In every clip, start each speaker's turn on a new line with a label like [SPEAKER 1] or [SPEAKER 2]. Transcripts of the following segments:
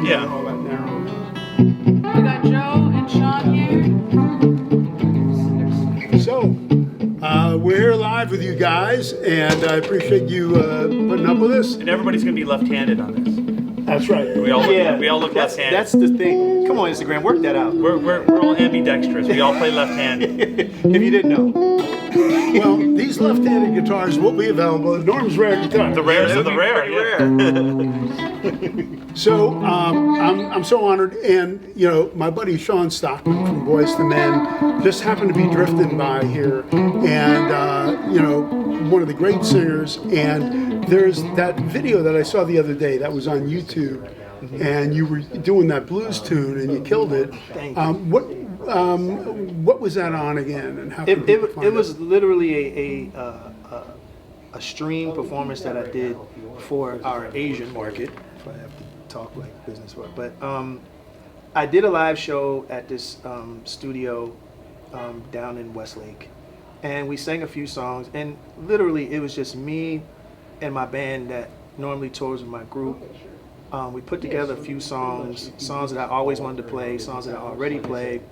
[SPEAKER 1] Yeah.
[SPEAKER 2] All that narrow.
[SPEAKER 3] We got Joe and Shawn here.
[SPEAKER 2] So, we're here live with you guys, and I appreciate you putting up with us.
[SPEAKER 1] And everybody's going to be left-handed on this.
[SPEAKER 2] That's right.
[SPEAKER 1] We all look left-handed.
[SPEAKER 4] That's the thing. Come on, Instagram, work that out.
[SPEAKER 1] We're all ambidextrous. We all play left-handed.
[SPEAKER 4] If you didn't know.
[SPEAKER 2] Well, these left-handed guitars will be available at Norm's Rare Guitar.
[SPEAKER 1] The rarest of the rare. Yeah.
[SPEAKER 2] So I'm so honored, and you know, my buddy Shawn Stockman from Boyz II Men just happened to be drifting by here, and you know, one of the great singers. And there's that video that I saw the other day that was on YouTube, and you were doing that blues tune, and you killed it.
[SPEAKER 4] Thank you.
[SPEAKER 2] What was that on again, and how?
[SPEAKER 4] It was literally a stream performance that I did for our Asian market. If I have to talk like business for it, but I did a live show at this studio down in Westlake, and we sang a few songs, and literally it was just me and my band that normally tours with my group. We put together a few songs that I always wanted to play, songs that I already played,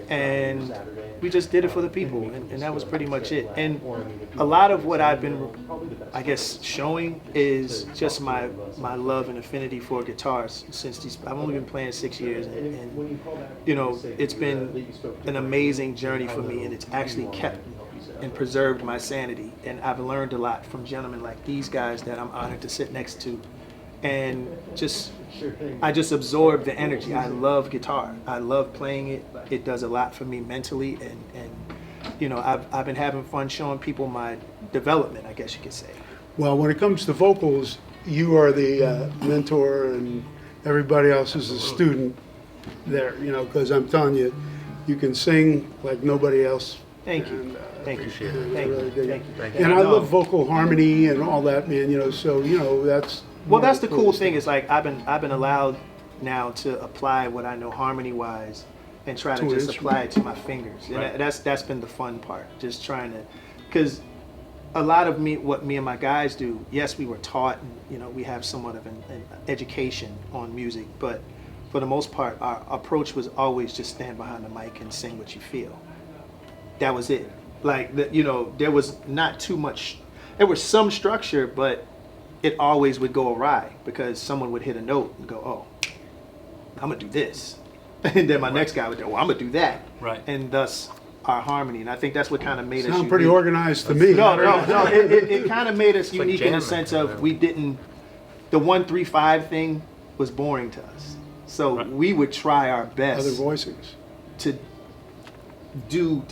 [SPEAKER 4] and we just did it for the people, and that was pretty much it. And a lot of what I've been, I guess, showing is just my love and affinity for guitars since I've only been playing 6 years, and you know, it's been an amazing journey for me, and it's actually kept and preserved my sanity, and I've learned a lot from gentlemen like these guys that I'm honored to sit next to. And I just absorb the energy. I love guitar. I love playing it. It does a lot for me mentally, and you know, I've been having fun showing people my development, I guess you could say.
[SPEAKER 2] Well, when it comes to vocals, you are the mentor, and everybody else is a student there. You know, because I'm telling you, you can sing like nobody else.
[SPEAKER 4] Thank you.
[SPEAKER 2] And,
[SPEAKER 4] Thank you.
[SPEAKER 2] appreciate it.
[SPEAKER 4] Thank you.
[SPEAKER 2] Really dig it.
[SPEAKER 4] Thank you.
[SPEAKER 2] And I love vocal harmony and all that, man. You know, so you know that's.
[SPEAKER 4] Well, that's the cool thing. Is like I've been allowed now to apply what I know harmony wise, and try to just apply it to my fingers.
[SPEAKER 1] Right.
[SPEAKER 4] And that's been the fun part. Just trying to, because a lot of what me and my guys do. Yes, we were taught, and you know, we have somewhat of an education on music, but for the most part, our approach was always just stand behind the mic and sing what you feel. That was it. Like you know, there was not too much. There was some structure, but it always would go awry because someone would hit a note and go, "Oh, I'm gonna do this," and then my next guy would go, "Well, I'm gonna do that,"
[SPEAKER 1] Right.
[SPEAKER 4] And thus our harmony. And I think that's what kind of made us.
[SPEAKER 2] Sound pretty organized to me.
[SPEAKER 4] No. It kind of made us unique in
[SPEAKER 1] jamming.
[SPEAKER 4] the sense of we didn't. The 1-3-5 thing was boring to us, so we would try our
[SPEAKER 2] Other
[SPEAKER 4] best
[SPEAKER 2] voicings.
[SPEAKER 4] to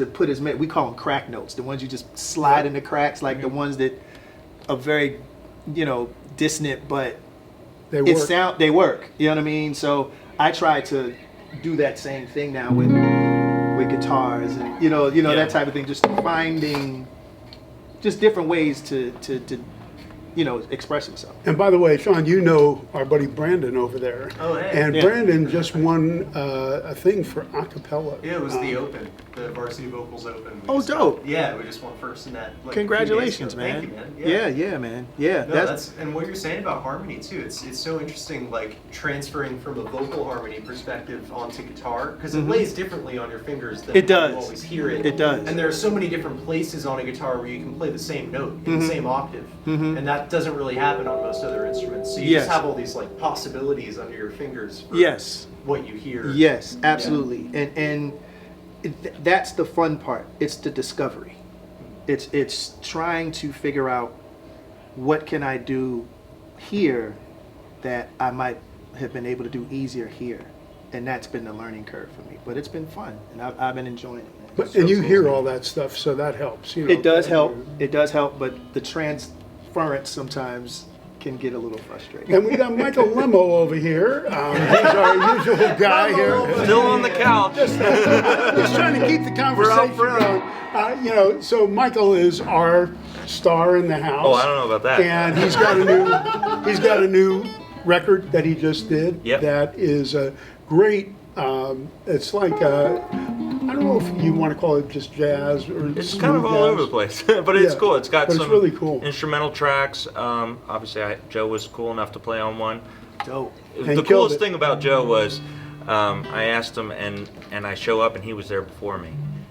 [SPEAKER 4] put as many. We call them crack notes, the ones you just slide in the cracks, like the ones that are very, you know, dissonant, but
[SPEAKER 2] They work.
[SPEAKER 4] they work. You know what I mean? So I try to do that same thing now with guitars and you know that type of thing. Just finding just different ways to you know, express himself.
[SPEAKER 2] And by the way, Shawn, you know our buddy Brandon over there.
[SPEAKER 5] Oh, hey.
[SPEAKER 2] And
[SPEAKER 4] Yeah.
[SPEAKER 2] Brandon just won a thing for a cappella.
[SPEAKER 5] Yeah, it was the Open, the Varsity Vocals Open.
[SPEAKER 4] Oh, dope.
[SPEAKER 5] Yeah, we just won first in that. Like,
[SPEAKER 4] Congratulations,
[SPEAKER 5] a few days
[SPEAKER 4] man.
[SPEAKER 5] ago. Thank you,
[SPEAKER 4] Yeah,
[SPEAKER 5] man.
[SPEAKER 4] man. Yeah,
[SPEAKER 5] No, that's and what you're saying about harmony too. It's so interesting, like transferring from a vocal harmony perspective onto guitar because it lays differently on your fingers than
[SPEAKER 4] It does.
[SPEAKER 5] you always hear it.
[SPEAKER 4] It does.
[SPEAKER 5] And there are so many different places on a guitar where you can play the same note in the same octave, and that doesn't really happen on most other instruments. So you
[SPEAKER 4] Yes.
[SPEAKER 5] just have all these like possibilities under your fingers. For
[SPEAKER 4] Yes.
[SPEAKER 5] What you hear.
[SPEAKER 4] Yes, absolutely. And that's the fun part. It's the discovery. It's trying to figure out what can I do here that I might have been able to do easier here. And that's been the learning curve for me. But it's been fun, and I've been enjoying it. Man.
[SPEAKER 2] But, and you hear all that stuff, so that helps. You know.
[SPEAKER 4] It does help. It does help, but the transference sometimes can get a little frustrating.
[SPEAKER 2] And we got Michael Limo over here. He's our usual guy here.
[SPEAKER 1] Still on the couch.
[SPEAKER 2] Just trying to keep the conversation going. You know, so Michael is our star in the house.
[SPEAKER 1] Oh, I don't know about that.
[SPEAKER 2] And he's got a new record that he just did.
[SPEAKER 1] Yep.
[SPEAKER 2] That is a great. It's like I don't know if you want to call it just jazz or
[SPEAKER 1] It's
[SPEAKER 2] smooth
[SPEAKER 1] kind of all
[SPEAKER 2] jazz.
[SPEAKER 1] over the place, but it's
[SPEAKER 2] Yeah,
[SPEAKER 1] cool. It's got
[SPEAKER 2] but it's
[SPEAKER 1] some
[SPEAKER 2] really cool.
[SPEAKER 1] instrumental tracks. Obviously, Joe was cool enough to play on one.
[SPEAKER 4] Dope.
[SPEAKER 2] And
[SPEAKER 1] The
[SPEAKER 2] killed
[SPEAKER 1] coolest
[SPEAKER 2] it.
[SPEAKER 1] thing about Joe was I asked him, and I show up, and he was there before me.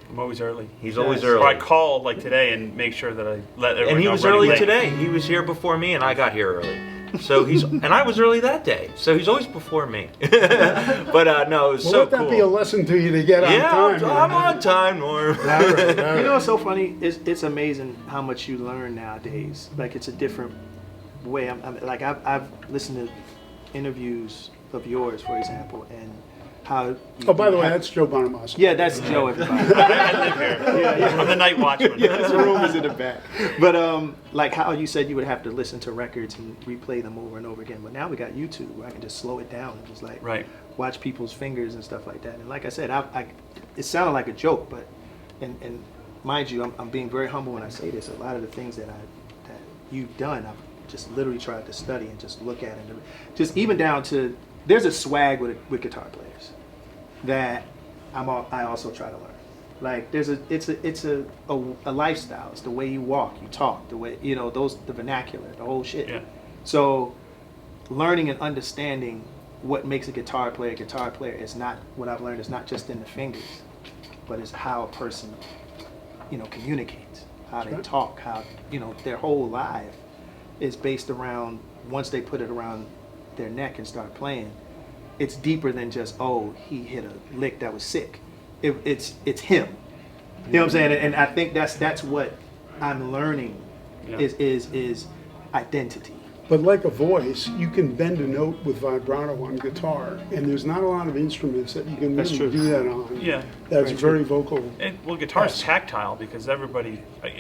[SPEAKER 6] I'm always early.
[SPEAKER 1] He's always
[SPEAKER 6] Or I
[SPEAKER 1] early.
[SPEAKER 6] call like today and make sure that I let everyone
[SPEAKER 1] And he
[SPEAKER 6] know
[SPEAKER 1] was
[SPEAKER 6] I'm running
[SPEAKER 1] early
[SPEAKER 6] late.
[SPEAKER 1] today. He was here before me, and I got here early. So and I was early that day. So he's always before me. But no, it was
[SPEAKER 2] Well,
[SPEAKER 1] so
[SPEAKER 2] let that
[SPEAKER 1] cool.
[SPEAKER 2] be a lesson to you to get on
[SPEAKER 1] Yeah,
[SPEAKER 2] time.
[SPEAKER 1] I'm on time, Norm.
[SPEAKER 2] All right, all
[SPEAKER 4] You
[SPEAKER 2] right.
[SPEAKER 4] know what's so funny? It's amazing how much you learn nowadays. Like it's a different way. I've listened to interviews of yours, for example, and how.
[SPEAKER 2] Oh, by the way, that's Joe Bonamassa.
[SPEAKER 4] Yeah, that's Joe. Everybody.
[SPEAKER 6] I live here. I'm the night watchman.
[SPEAKER 4] Yeah, there's rumors in the back. But like how you said you would have to listen to records and replay them over and over again. But now we got YouTube where I can just slow it down and just like
[SPEAKER 6] Right.
[SPEAKER 4] watch people's fingers and stuff like that. And like I said, it sounded like a joke, but and mind you, I'm being very humble when I say this. A lot of the things that you've done, I've just literally tried to study and just look at it. Just even down to there's a swag with guitar players that I also try to learn. Like it's a lifestyle. It's the way you walk, you talk, the way the vernacular, the whole shit.
[SPEAKER 6] Yeah.
[SPEAKER 4] So learning and understanding what makes a guitar player is not what I've learned is not just in the fingers, but it's how a person communicates, how they talk, how their whole life is based around once they put it around their neck and start playing. It's deeper than just he hit a lick that was sick. It's him. You know what I'm saying? And I think that's what I'm learning
[SPEAKER 6] Yeah.
[SPEAKER 4] is identity.
[SPEAKER 2] But like a voice, you can bend a note with vibrato on guitar, and there's not a lot of instruments that you can
[SPEAKER 4] That's
[SPEAKER 2] really
[SPEAKER 4] true.
[SPEAKER 2] do that on.
[SPEAKER 6] Yeah.
[SPEAKER 2] That's very vocal.
[SPEAKER 6] And, well, guitar's tactile because everybody, I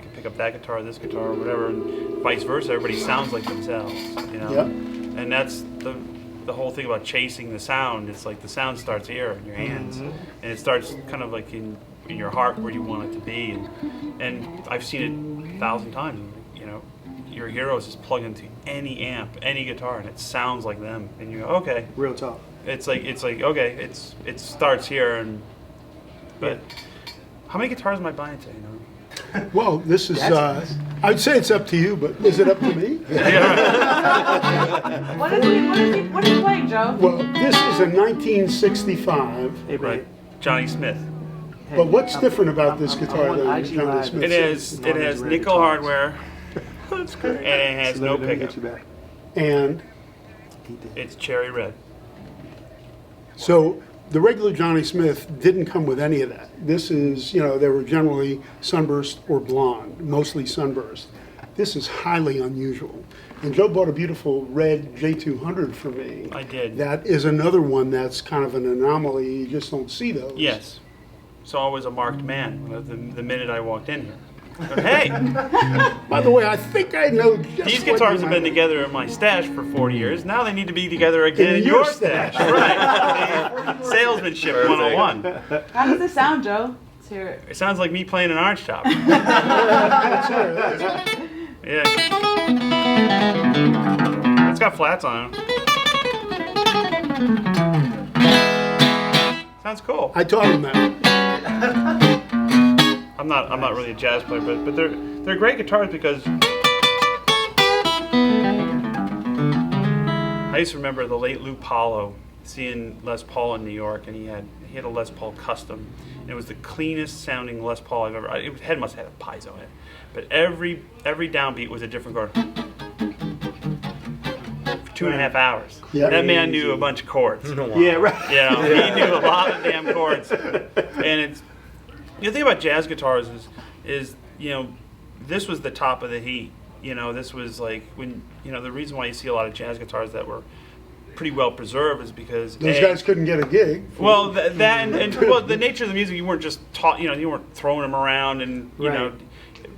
[SPEAKER 6] can pick up that guitar, this guitar, or whatever, and vice versa. Everybody sounds like themselves,
[SPEAKER 2] Yep.
[SPEAKER 6] And that's the whole thing about chasing the sound. It's like the sound starts here in your hands, and it starts kind of like in your heart where you want it to be. And I've seen it 1,000 times. Your heroes just plug into any amp, any guitar, and it sounds like them. And you go, okay.
[SPEAKER 4] Real talk.
[SPEAKER 6] It's like okay. It starts here, but how many guitars am I buying today?
[SPEAKER 2] Well, this is, I'd say it's up to you, but is it up to me?
[SPEAKER 3] What are you playing, Joe?
[SPEAKER 2] Well, this is a 1965,
[SPEAKER 4] Hey,
[SPEAKER 6] Right,
[SPEAKER 4] babe.
[SPEAKER 6] Johnny Smith.
[SPEAKER 4] Hey,
[SPEAKER 2] but what's
[SPEAKER 4] I'm-
[SPEAKER 2] different about
[SPEAKER 4] I'm-
[SPEAKER 2] this
[SPEAKER 4] I'm
[SPEAKER 2] guitar
[SPEAKER 4] on
[SPEAKER 2] than
[SPEAKER 4] IG
[SPEAKER 2] Johnny
[SPEAKER 4] Live.
[SPEAKER 2] Smith?
[SPEAKER 6] It has
[SPEAKER 4] Norman's ready to
[SPEAKER 6] nickel
[SPEAKER 4] talk.
[SPEAKER 6] hardware. That's great. And it has
[SPEAKER 4] So
[SPEAKER 6] no
[SPEAKER 4] let me
[SPEAKER 6] pickup.
[SPEAKER 4] get you back.
[SPEAKER 2] And
[SPEAKER 4] He did.
[SPEAKER 6] It's cherry red.
[SPEAKER 2] so the regular Johnny Smith didn't come with any of that. This is, they were generally sunburst or blonde, mostly sunburst. This is highly unusual. And Joe bought a beautiful red J200 for me.
[SPEAKER 6] I did.
[SPEAKER 2] That is another one that's kind of an anomaly. You just don't see those.
[SPEAKER 6] Yes. So I was a marked man the minute I walked in here. But hey,
[SPEAKER 2] By the way, I think I know just
[SPEAKER 6] these
[SPEAKER 2] what
[SPEAKER 6] guitars
[SPEAKER 2] you
[SPEAKER 6] have been
[SPEAKER 2] might-
[SPEAKER 6] together in my stash for 40 years. Now they need to be together again
[SPEAKER 2] In
[SPEAKER 6] in
[SPEAKER 2] your
[SPEAKER 6] your stash. Right. Salesmanship 101.
[SPEAKER 3] How does this sound, Joe? Let's hear it.
[SPEAKER 6] It sounds like me playing an art shop. Yeah. It's got flats on it. Sounds cool.
[SPEAKER 2] I taught him that.
[SPEAKER 6] I'm not really a jazz player, but they're great guitars because I used to remember the late Lou Paulo seeing Les Paul in New York, and he had a Les Paul Custom, and it was the cleanest sounding Les Paul I've ever. It head must have had a piezo in it, but every downbeat was a different chord. For 2.5 hours.
[SPEAKER 2] Yeah.
[SPEAKER 6] That man knew a bunch of chords.
[SPEAKER 4] Yeah, right.
[SPEAKER 6] He knew a lot of damn chords. And it's the thing about jazz guitars is this was the top of the heat. This was like when the reason why you see a lot of jazz guitars that were pretty well preserved is because
[SPEAKER 2] Those guys couldn't get a gig.
[SPEAKER 6] well that and well the nature of the music, you weren't just taught, you weren't throwing them around and
[SPEAKER 4] Right.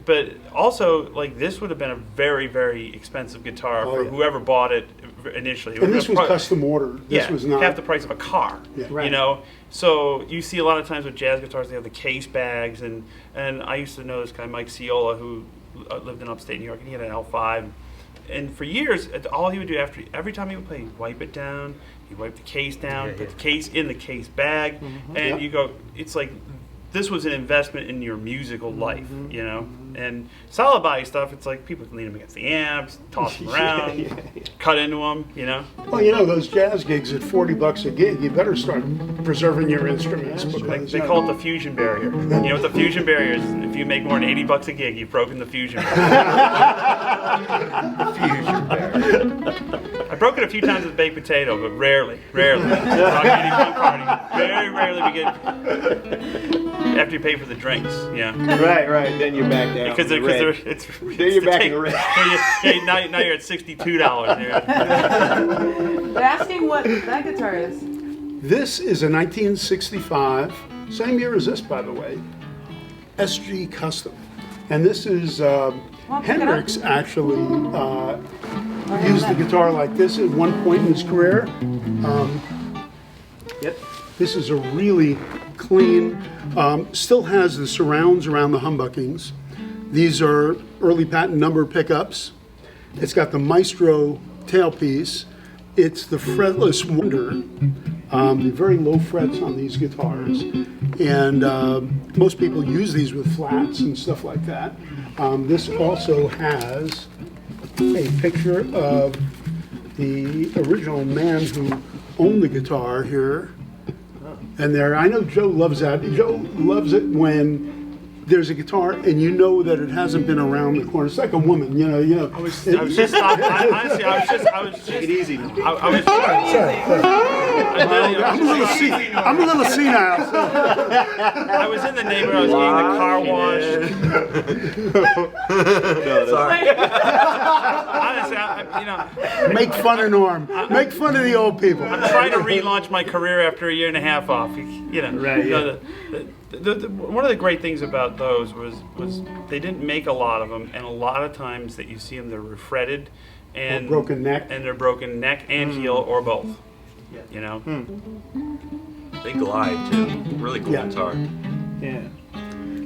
[SPEAKER 6] but also like this would have been a very, very expensive guitar
[SPEAKER 2] Oh,
[SPEAKER 6] for
[SPEAKER 2] yeah.
[SPEAKER 6] whoever bought it initially. It
[SPEAKER 2] And
[SPEAKER 6] would
[SPEAKER 2] this
[SPEAKER 6] have
[SPEAKER 2] was
[SPEAKER 6] pro-
[SPEAKER 2] custom ordered. This
[SPEAKER 6] yeah,
[SPEAKER 2] was not.
[SPEAKER 6] half the price of a car.
[SPEAKER 2] Yeah.
[SPEAKER 4] Right.
[SPEAKER 6] So you see a lot of times with jazz guitars, they have the case bags, and I used to know this guy Mike Ciola who lived in upstate New York, and he had an L5, and for years all he would do every time he would play, he'd wipe it down, he'd wipe the case down, put the case in the case bag, and
[SPEAKER 2] Yeah.
[SPEAKER 6] you go, it's like this was an investment in your musical life, And solid body stuff, it's like people can lean them against the amps, toss them around, cut into them, you know.
[SPEAKER 2] Well, you know, those jazz gigs at $40 a gig, you better start preserving your instruments. Because,
[SPEAKER 6] They call it the fusion barrier. You know what the fusion barrier is? If you make more than $80 a gig, you've broken the fusion barrier.
[SPEAKER 1] Fusion barrier.
[SPEAKER 6] I broke it a few times with baked potato, but rarely. Rock Eating Punk Party. Very rarely we get after you pay for the drinks. Yeah.
[SPEAKER 4] Right. Then you're back down.
[SPEAKER 6] Because
[SPEAKER 4] to the red.
[SPEAKER 6] it's
[SPEAKER 4] Then you're back in the red.
[SPEAKER 6] now you're at $62.
[SPEAKER 3] They're asking what that guitar is.
[SPEAKER 2] This is a 1965, same year as this, by the way, SG Custom. And this is Hendrix actually used the guitar like this at one point in his career.
[SPEAKER 4] Yep.
[SPEAKER 2] This is a really clean, still has the surrounds around the humbuckings. These are early patent number pickups. It's got the Maestro tailpiece. It's the fretless Wonder. Very low frets on these guitars. And most people use these with flats and stuff like that. This also has a picture of the original man who owned the guitar here. And there, I know Joe loves that. Joe loves it when there's a guitar and you know that it hasn't been around the corner. It's like a woman, you know.
[SPEAKER 6] I was just honestly, I was just
[SPEAKER 4] Take it easy now.
[SPEAKER 6] I was
[SPEAKER 2] I'm a little senile. So.
[SPEAKER 6] I was in the neighborhood. I was getting the car washed.
[SPEAKER 1] Sorry.
[SPEAKER 6] Honestly,
[SPEAKER 2] Make fun of Norm. Make fun of the old people.
[SPEAKER 6] I'm trying to relaunch my career after a year and a half off. You know,
[SPEAKER 4] Right, yeah.
[SPEAKER 6] One of the great things about those was they didn't make a lot of them, and a lot of times that you see them, they're refretted, and
[SPEAKER 2] Or broken neck.
[SPEAKER 6] and they're broken neck and heel or both.
[SPEAKER 5] Yeah.
[SPEAKER 6] You know,
[SPEAKER 1] They glide too. Really cool
[SPEAKER 2] Yeah.
[SPEAKER 1] guitar.
[SPEAKER 4] Yeah.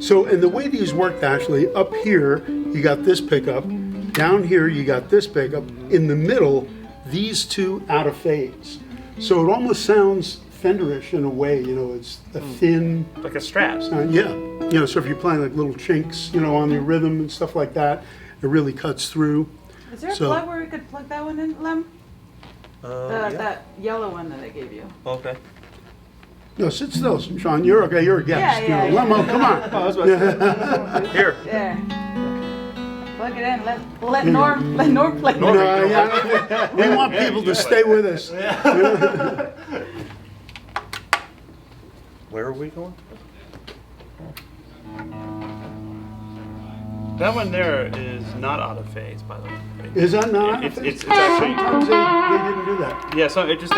[SPEAKER 2] So, and the way these worked actually, up here you got this pickup, down here you got this pickup, in the middle these two out of phase. So it almost sounds Fenderish in a way, you know, it's a thin,
[SPEAKER 6] like a Strat.
[SPEAKER 2] so if you're playing like little chinks, you know, on the rhythm and stuff like that, it really cuts through.
[SPEAKER 3] Is there a
[SPEAKER 2] So-
[SPEAKER 3] plug where we could plug that one in, Lem?
[SPEAKER 1] Yeah.
[SPEAKER 3] That yellow one that I gave you.
[SPEAKER 1] Okay.
[SPEAKER 2] No, sit still, Shawn, you're okay, you're a guest.
[SPEAKER 3] Yeah, yeah,
[SPEAKER 2] You know, Lemo, come on.
[SPEAKER 4] I was about to say.
[SPEAKER 1] Here.
[SPEAKER 3] Yeah. Plug it in. Let Norm play.
[SPEAKER 2] No, yeah, we want people to stay with us.
[SPEAKER 1] Where are we going?
[SPEAKER 6] That one there is not out of phase, by the way.
[SPEAKER 2] Is that not?
[SPEAKER 6] It's actually
[SPEAKER 2] Sometimes they didn't do that.
[SPEAKER 6] yeah. So it just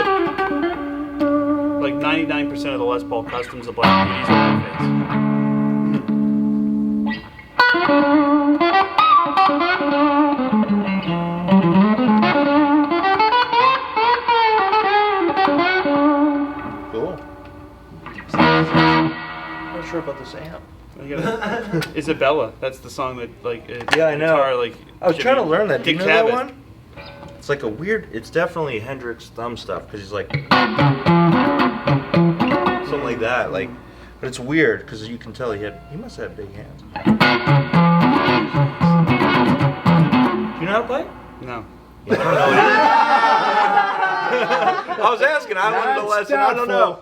[SPEAKER 6] like 99% of the Les Paul customs, the Black Beauties are out of phase.
[SPEAKER 1] Cool. I'm not sure about this amp.
[SPEAKER 6] You gotta- Isabella, that's the song that like
[SPEAKER 1] Yeah, I know.
[SPEAKER 6] guitar, like,
[SPEAKER 1] I was trying to learn that. Do you
[SPEAKER 6] Dick
[SPEAKER 1] know that
[SPEAKER 6] Cavett.
[SPEAKER 1] one? It's like a weird. It's definitely Hendrix thumb stuff because he's like something like that. Like, but it's weird because you can tell he must have big hands. Do you know how to play?
[SPEAKER 6] No.
[SPEAKER 1] Yeah, I don't know. I was asking. I learned the lesson. I don't know.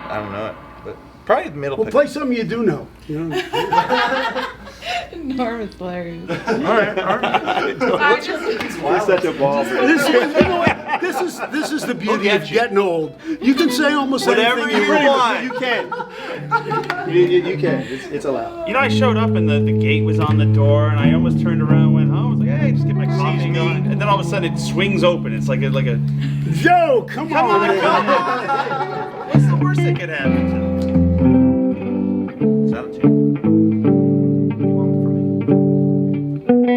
[SPEAKER 1] I don't know it, but probably the middle.
[SPEAKER 2] Well,
[SPEAKER 1] pick.
[SPEAKER 2] play something you do know. You know?
[SPEAKER 3] Norm is hilarious.
[SPEAKER 1] All right.
[SPEAKER 4] You're such a ball.
[SPEAKER 2] This is the beauty of getting old. You can say almost
[SPEAKER 1] Whatever
[SPEAKER 2] anything
[SPEAKER 1] you want.
[SPEAKER 2] You can.
[SPEAKER 4] You can. It's allowed.
[SPEAKER 6] You know, I showed up and the gate was on the door, and I almost turned around and went home. I was like, hey, just get my coffee going. And then all of a sudden it swings open. It's like a
[SPEAKER 2] Joe, come on.
[SPEAKER 6] what's the worst that could happen?
[SPEAKER 1] It's out of tune. You want one from me?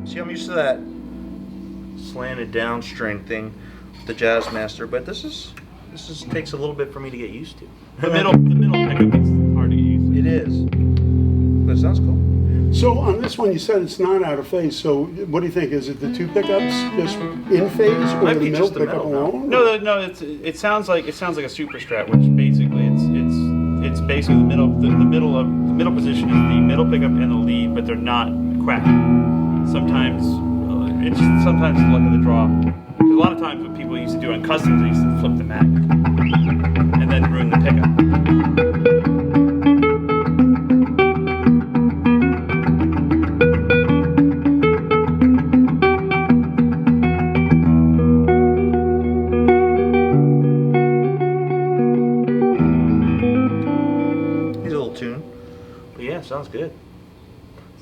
[SPEAKER 1] See, I'm used to that slanted down string thing with the Jazz Master, but this is this just takes a little bit for me to get used to.
[SPEAKER 6] The middle pickup is hard to use.
[SPEAKER 1] It is. But it sounds cool.
[SPEAKER 2] So on this one, you said it's not out of phase. So what do you think? Is it the two pickups just in phase, or
[SPEAKER 1] Might
[SPEAKER 2] the
[SPEAKER 1] be
[SPEAKER 2] middle
[SPEAKER 1] just the
[SPEAKER 2] pickup
[SPEAKER 1] middle,
[SPEAKER 2] alone?
[SPEAKER 6] No, it sounds like a super strat, which basically it's basically the middle position is the middle pickup and the lead, but they're not quacking. Sometimes it's luck of the draw. Because a lot of times what people used to do on customs, they used to flip the Mac and then ruin the pickup.
[SPEAKER 1] Sounds good.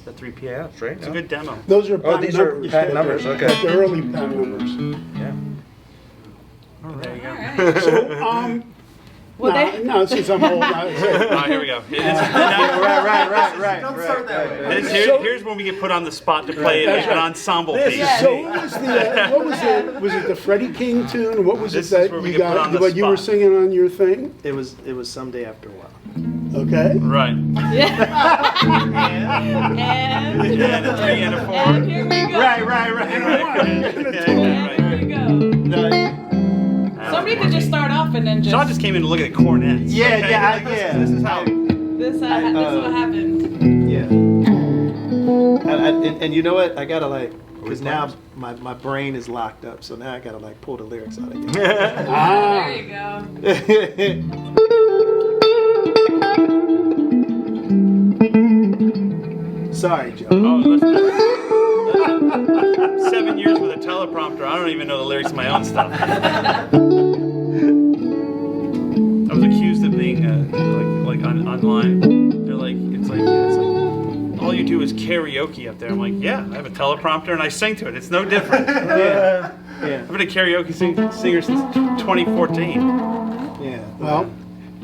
[SPEAKER 1] The 3 PAs, right?
[SPEAKER 6] It's a good demo.
[SPEAKER 2] Those are patent
[SPEAKER 1] these are
[SPEAKER 2] numbers.
[SPEAKER 1] patent numbers, okay.
[SPEAKER 2] The early patent numbers.
[SPEAKER 1] Yeah.
[SPEAKER 6] There you go.
[SPEAKER 3] All right.
[SPEAKER 2] So,
[SPEAKER 3] Well, they-
[SPEAKER 2] no, since I'm old, I say,
[SPEAKER 6] Oh, here we go.
[SPEAKER 4] Right.
[SPEAKER 5] Don't start that way.
[SPEAKER 6] Here's when we get put on the spot to play an ensemble piece.
[SPEAKER 2] so what was it the Freddie King tune? What was
[SPEAKER 6] This
[SPEAKER 2] it
[SPEAKER 6] is where
[SPEAKER 2] that
[SPEAKER 6] we
[SPEAKER 2] you
[SPEAKER 6] get put on
[SPEAKER 2] got,
[SPEAKER 6] the
[SPEAKER 2] what you were
[SPEAKER 6] spot.
[SPEAKER 2] singing on your thing?
[SPEAKER 4] It was someday after a while.
[SPEAKER 2] Okay.
[SPEAKER 6] Right.
[SPEAKER 3] Yeah.
[SPEAKER 6] And a 3 and a 4.
[SPEAKER 3] And here we go.
[SPEAKER 4] Right.
[SPEAKER 3] And here we go. Somebody could just start off and then just.
[SPEAKER 6] Sean just came in to look at cornets.
[SPEAKER 4] Yeah,
[SPEAKER 6] Okay?
[SPEAKER 4] yeah,
[SPEAKER 6] Like,
[SPEAKER 4] yeah.
[SPEAKER 6] This is how.
[SPEAKER 3] This is what happened.
[SPEAKER 4] Yeah. And you know what? I gotta because now my brain is locked up, so now I gotta pull the lyrics out again.
[SPEAKER 3] There you go.
[SPEAKER 4] Sorry, Joe.
[SPEAKER 6] Oh, listen. 7 years with a teleprompter. I don't even know the lyrics to my own stuff. I was accused of being like online. They're like, it's like all you do is karaoke up there. I'm like, yeah, I have a teleprompter and I sing to it. It's no different.
[SPEAKER 4] Yeah.
[SPEAKER 6] I've been a karaoke singer since 2014.
[SPEAKER 4] Yeah.
[SPEAKER 2] Well,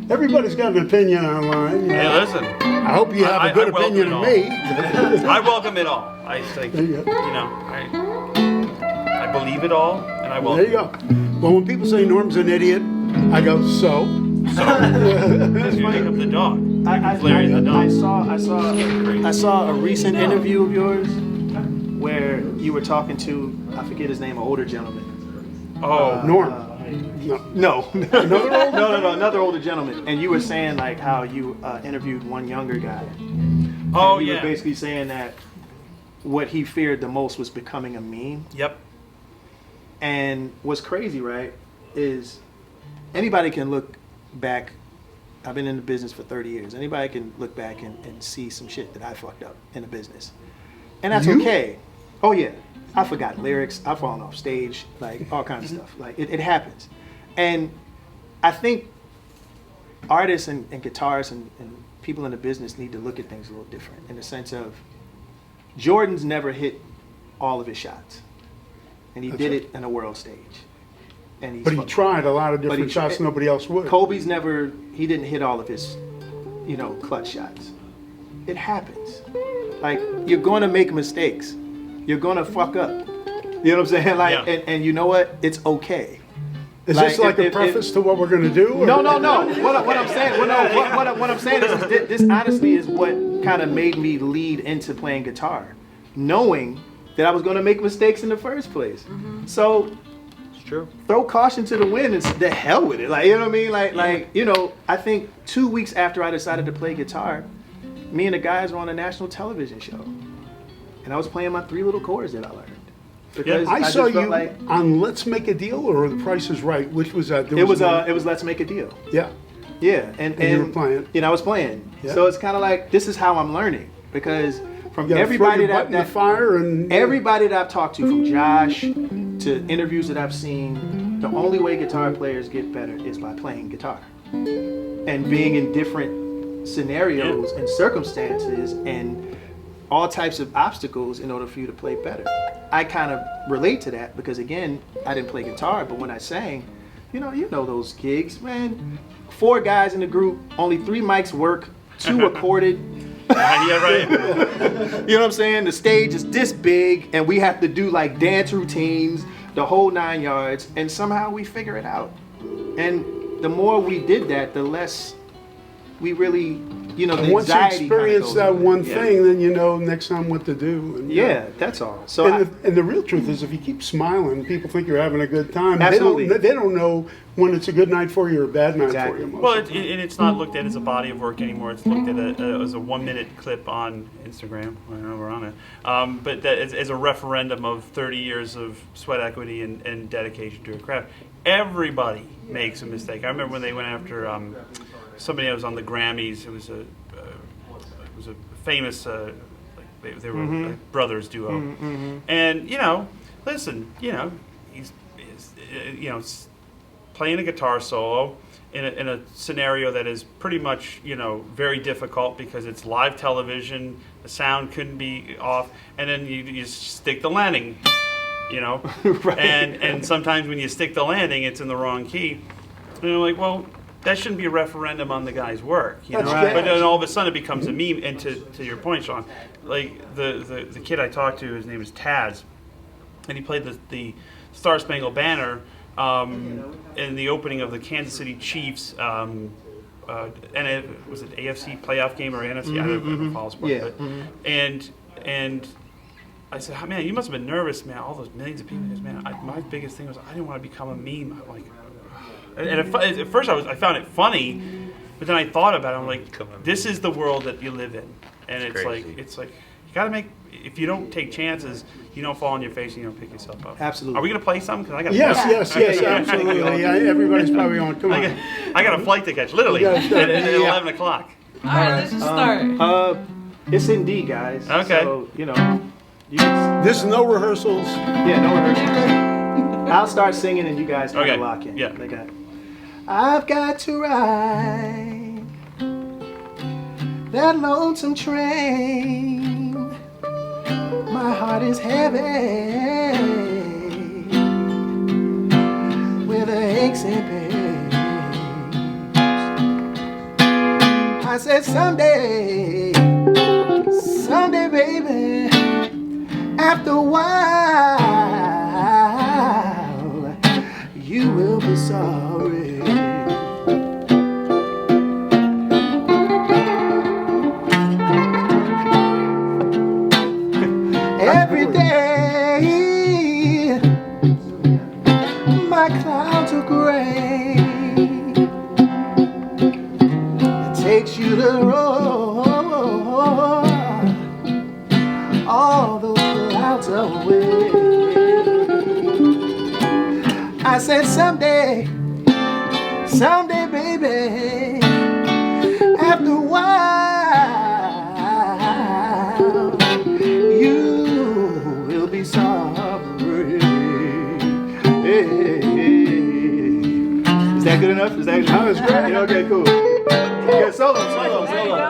[SPEAKER 2] everybody's got an opinion online.
[SPEAKER 6] Hey, listen.
[SPEAKER 2] I hope you have a good
[SPEAKER 6] I welcome
[SPEAKER 2] opinion
[SPEAKER 6] it
[SPEAKER 2] of
[SPEAKER 6] all.
[SPEAKER 2] me.
[SPEAKER 6] I welcome it all. I think,
[SPEAKER 2] There you go.
[SPEAKER 6] I believe it all, and I welcome
[SPEAKER 2] There you go. Well, when people say Norm's an idiot, I go, so?
[SPEAKER 6] Because you pick up the dog. Larry the dog.
[SPEAKER 4] I saw a recent interview of yours where you were talking to, I forget his name, an older gentleman.
[SPEAKER 6] Oh,
[SPEAKER 2] Norm.
[SPEAKER 4] No, another older gentleman. And you were saying how you interviewed one younger guy.
[SPEAKER 6] oh
[SPEAKER 4] You were
[SPEAKER 6] yeah.
[SPEAKER 4] basically saying that what he feared the most was becoming a meme.
[SPEAKER 6] Yep.
[SPEAKER 4] And what's crazy, right, is anybody can look back. I've been in the business for 30 years. Anybody can look back and see some shit that I fucked up in the business. And that's okay. Oh, yeah. I forgot lyrics. I've fallen off stage, all kinds of stuff. It happens. And I think artists and guitarists and people in the business need to look at things a little different in the sense of Jordan's never hit all of his shots. And he did it in a world stage. And
[SPEAKER 2] But he tried a lot of different shots nobody else would.
[SPEAKER 4] Kobe's he didn't hit all of his, clutch shots. It happens. You're going to make mistakes. You're going to fuck up. You know what I'm saying? And you know what? It's okay.
[SPEAKER 2] Is this a preface to what we're going to do? Or?
[SPEAKER 4] No. What I'm saying, what I'm saying is this honestly is what kind of made me lead into playing guitar, knowing that I was going to make mistakes in the first place. Mm-hmm. So
[SPEAKER 1] It's true.
[SPEAKER 4] throw caution to the wind and the hell with it. You know what I mean? I think 2 weeks after I decided to play guitar, me and the guys were on a national television show, and I was playing my 3 little chords that I learned. Because
[SPEAKER 2] I saw
[SPEAKER 4] just felt
[SPEAKER 2] you on Let's Make a Deal or The Price is Right. Which was that?
[SPEAKER 4] It was Let's Make a Deal.
[SPEAKER 2] Yeah.
[SPEAKER 4] Yeah, and
[SPEAKER 2] you were playing.
[SPEAKER 4] I was playing.
[SPEAKER 2] Yeah.
[SPEAKER 4] So it's kind of this is how I'm learning, because from
[SPEAKER 2] You gotta
[SPEAKER 4] everybody
[SPEAKER 2] throw your butt in the fire and
[SPEAKER 4] everybody that I've talked to, from Josh to interviews that I've seen, the only way guitar players get better is by playing guitar and being in different scenarios and circumstances and all types of obstacles in order for you to play better. I kind of relate to that because, again, I didn't play guitar, but when I sang, you know those gigs, man. 4 guys in the group, only 3 mics work, 2 recorded.
[SPEAKER 6] Yeah, right.
[SPEAKER 4] You know what I'm saying? The stage is this big, and we have to do dance routines, the whole 9 yards, and somehow we figure it out. And the more we did that, the less we really, the
[SPEAKER 2] And once you
[SPEAKER 4] anxiety kinda
[SPEAKER 2] experience
[SPEAKER 4] goes
[SPEAKER 2] that
[SPEAKER 4] away.
[SPEAKER 2] one
[SPEAKER 4] Yeah.
[SPEAKER 2] thing, then you know next time what to do. And,
[SPEAKER 4] Yeah, that's all. So
[SPEAKER 2] And the real truth is, if you keep smiling, people think you're having a good time.
[SPEAKER 4] Absolutely.
[SPEAKER 2] They don't know when it's a good night for you or a bad night
[SPEAKER 4] Exactly.
[SPEAKER 2] for you. Most
[SPEAKER 6] Well,
[SPEAKER 2] of the time.
[SPEAKER 6] and it's not looked at as a body of work anymore. It's looked at as a 1-minute clip on Instagram. I don't know we're on it, but that as a referendum of 30 years of sweat equity and dedication to a craft. Everybody makes a mistake. I remember when they went after somebody that was on the Grammys. It was a famous they were a brothers duo, and listen, he's playing a guitar solo in a scenario that is pretty much very difficult because it's live television. The sound couldn't be off, and then you stick the landing,
[SPEAKER 4] Right.
[SPEAKER 6] and sometimes when you stick the landing, it's in the wrong key. And I'm like, well, that shouldn't be a referendum on the guy's work,
[SPEAKER 2] That's
[SPEAKER 4] right.
[SPEAKER 6] But then all of a sudden it becomes a meme. And to your point, Shawn, like the kid I talked to, his name is Taz, and he played the Star Spangled Banner in the opening of the Kansas City Chiefs. And was it AFC playoff game or NFC? I don't follow sport.
[SPEAKER 4] Yeah.
[SPEAKER 6] But, and I said, oh, man, you must have been nervous, man. All those millions of people. Because, man, my biggest thing was I didn't want to become a meme. I'm like, and at first I found it funny, but then I thought about it. I'm like, this is the world that you live in, and it's like you gotta make. If you don't take chances, you don't fall on your face and you don't pick yourself up.
[SPEAKER 4] Absolutely.
[SPEAKER 6] Are we gonna play something? Because I got
[SPEAKER 2] Yes, absolutely. Yeah, everybody's probably on. Come on.
[SPEAKER 6] I got a flight to catch, literally,
[SPEAKER 2] You gotta
[SPEAKER 6] at
[SPEAKER 2] start.
[SPEAKER 6] 11 o'clock.
[SPEAKER 3] All right, let's just start.
[SPEAKER 4] It's in D, guys.
[SPEAKER 6] Okay.
[SPEAKER 4] So, you can,
[SPEAKER 2] This is no rehearsals.
[SPEAKER 4] yeah, no rehearsals. I'll start singing and you guys kind
[SPEAKER 6] Okay.
[SPEAKER 4] of lock in.
[SPEAKER 6] Yeah.
[SPEAKER 4] Okay. I've got to ride that lonesome train. My heart is heavy with the aches and pains. I said someday, baby, after a while, you will be sorry. Every day, my clouds are gray. It takes you to roll all those clouds away. I said someday, baby, after a while, you will be sorry. Hey. Is that good enough? Is that good?
[SPEAKER 2] That was great.
[SPEAKER 4] Yeah, okay, cool. Yeah, solo.
[SPEAKER 3] There you go.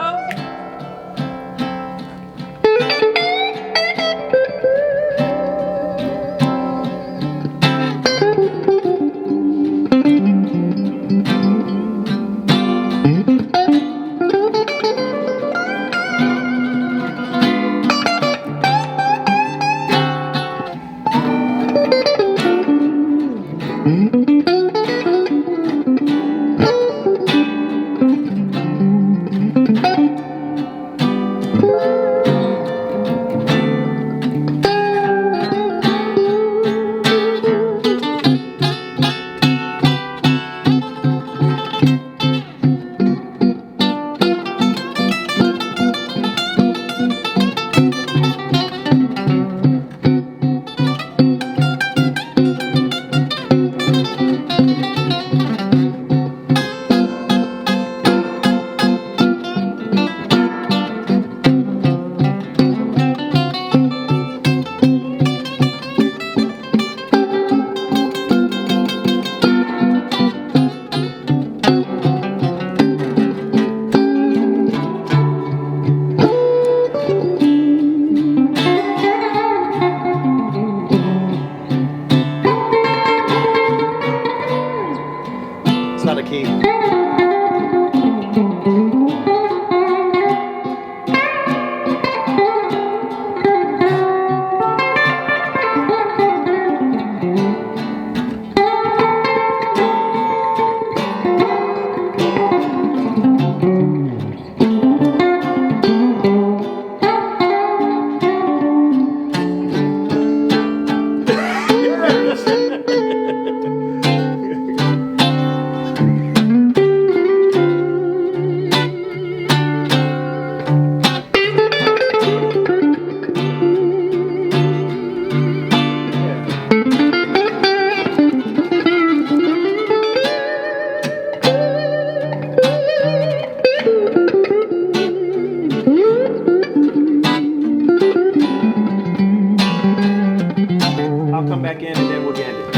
[SPEAKER 4] I'll come back in and then we'll get it.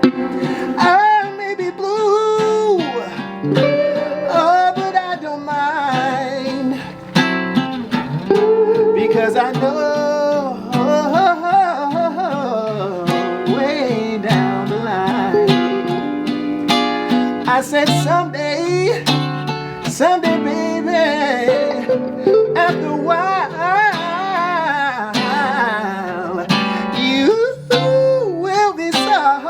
[SPEAKER 4] I may be blue, oh, but I don't mind, because I know way down the line, I said someday, baby, after a while, you will be sorry.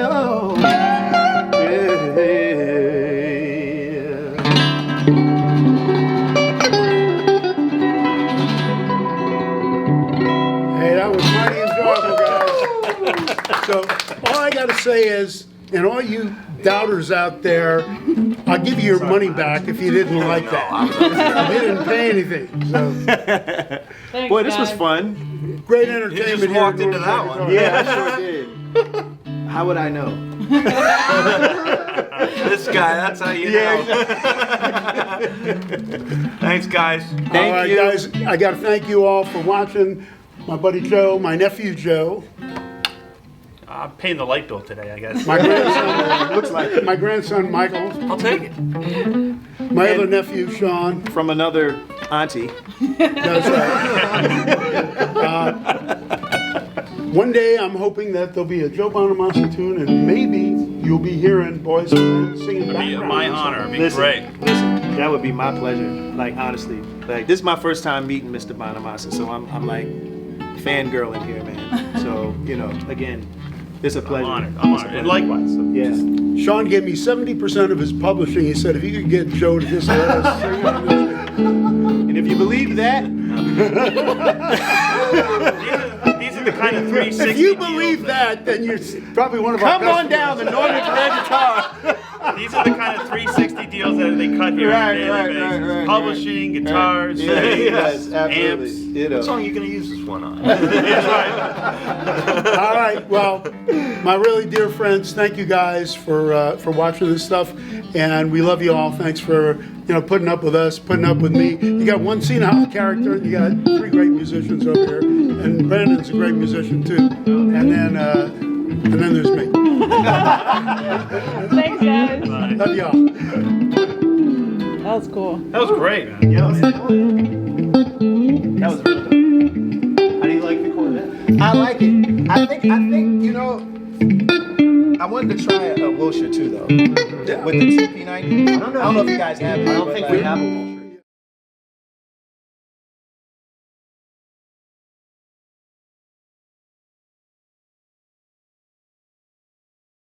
[SPEAKER 4] Oh, yeah.
[SPEAKER 2] Hey, that was mighty enjoyable, guys. So all I got to say is, and all you doubters out there, I'll give you your money back if you didn't like that. You didn't pay anything. So
[SPEAKER 3] Thanks,
[SPEAKER 4] Boy, this was
[SPEAKER 3] guys.
[SPEAKER 4] fun.
[SPEAKER 2] great
[SPEAKER 1] You
[SPEAKER 2] entertainment
[SPEAKER 1] just
[SPEAKER 2] here.
[SPEAKER 1] walked
[SPEAKER 2] at
[SPEAKER 1] into
[SPEAKER 2] North
[SPEAKER 1] that
[SPEAKER 2] Dakota.
[SPEAKER 1] one.
[SPEAKER 4] Yeah, I sure did. How would I know?
[SPEAKER 1] This guy, that's how you know. Thanks, guys.
[SPEAKER 4] Thank
[SPEAKER 2] All right,
[SPEAKER 4] you.
[SPEAKER 2] guys. I got to thank you all for watching. My buddy Joe, my nephew Joe,
[SPEAKER 6] I'm paying the light bill today, I guess.
[SPEAKER 2] my grandson,
[SPEAKER 4] Looks like it.
[SPEAKER 2] my grandson Michael,
[SPEAKER 1] I'll take it.
[SPEAKER 2] my other nephew Shawn.
[SPEAKER 4] From another auntie.
[SPEAKER 2] That's right. One day I'm hoping that there'll be a Joe Bonamassa tune, and maybe you'll be hearing Boyz singing
[SPEAKER 6] It'd be
[SPEAKER 2] background.
[SPEAKER 6] my honor. It'd be
[SPEAKER 4] Listen,
[SPEAKER 6] great.
[SPEAKER 4] listen, that would be my pleasure. Like, honestly, like, this is my first time meeting Mr. Bonamassa, so I'm like fangirling here, man. So, you know, again, it's a pleasure.
[SPEAKER 6] I'm honored. And likewise.
[SPEAKER 4] Yeah.
[SPEAKER 2] Sean gave me 70% of his publishing. He said, if you could get Joe to just let us sing on this.
[SPEAKER 4] And if you believe that,
[SPEAKER 6] These are the kind of 360
[SPEAKER 2] If you
[SPEAKER 6] deals
[SPEAKER 2] believe that, then you're probably one of our
[SPEAKER 4] come on
[SPEAKER 2] customers.
[SPEAKER 4] down to Northern Rare Guitar.
[SPEAKER 6] These are the kind of 360 deals that they cut here on a daily basis. Publishing, guitars,
[SPEAKER 4] Yes,
[SPEAKER 6] amps.
[SPEAKER 4] absolutely. You know.
[SPEAKER 1] What song are you going to use this one on?
[SPEAKER 6] That's right.
[SPEAKER 2] All right. Well, my really dear friends, thank you guys for watching this stuff, and we love you all. Thanks for putting up with us, putting up with me. You got one senile character, and you got 3 great musicians over here, and Brandon's a great musician too. And then there's me.
[SPEAKER 3] Thanks, guys.
[SPEAKER 2] Love y'all.
[SPEAKER 3] That was cool.
[SPEAKER 6] That was great, man.
[SPEAKER 4] Yeah, that was really good.
[SPEAKER 5] How do you like the Corvette?
[SPEAKER 4] I like it. I think, I wanted to try a Wilshire too, though. With the TP90. I don't know if you guys have it.
[SPEAKER 5] I don't think we have a Wilshire.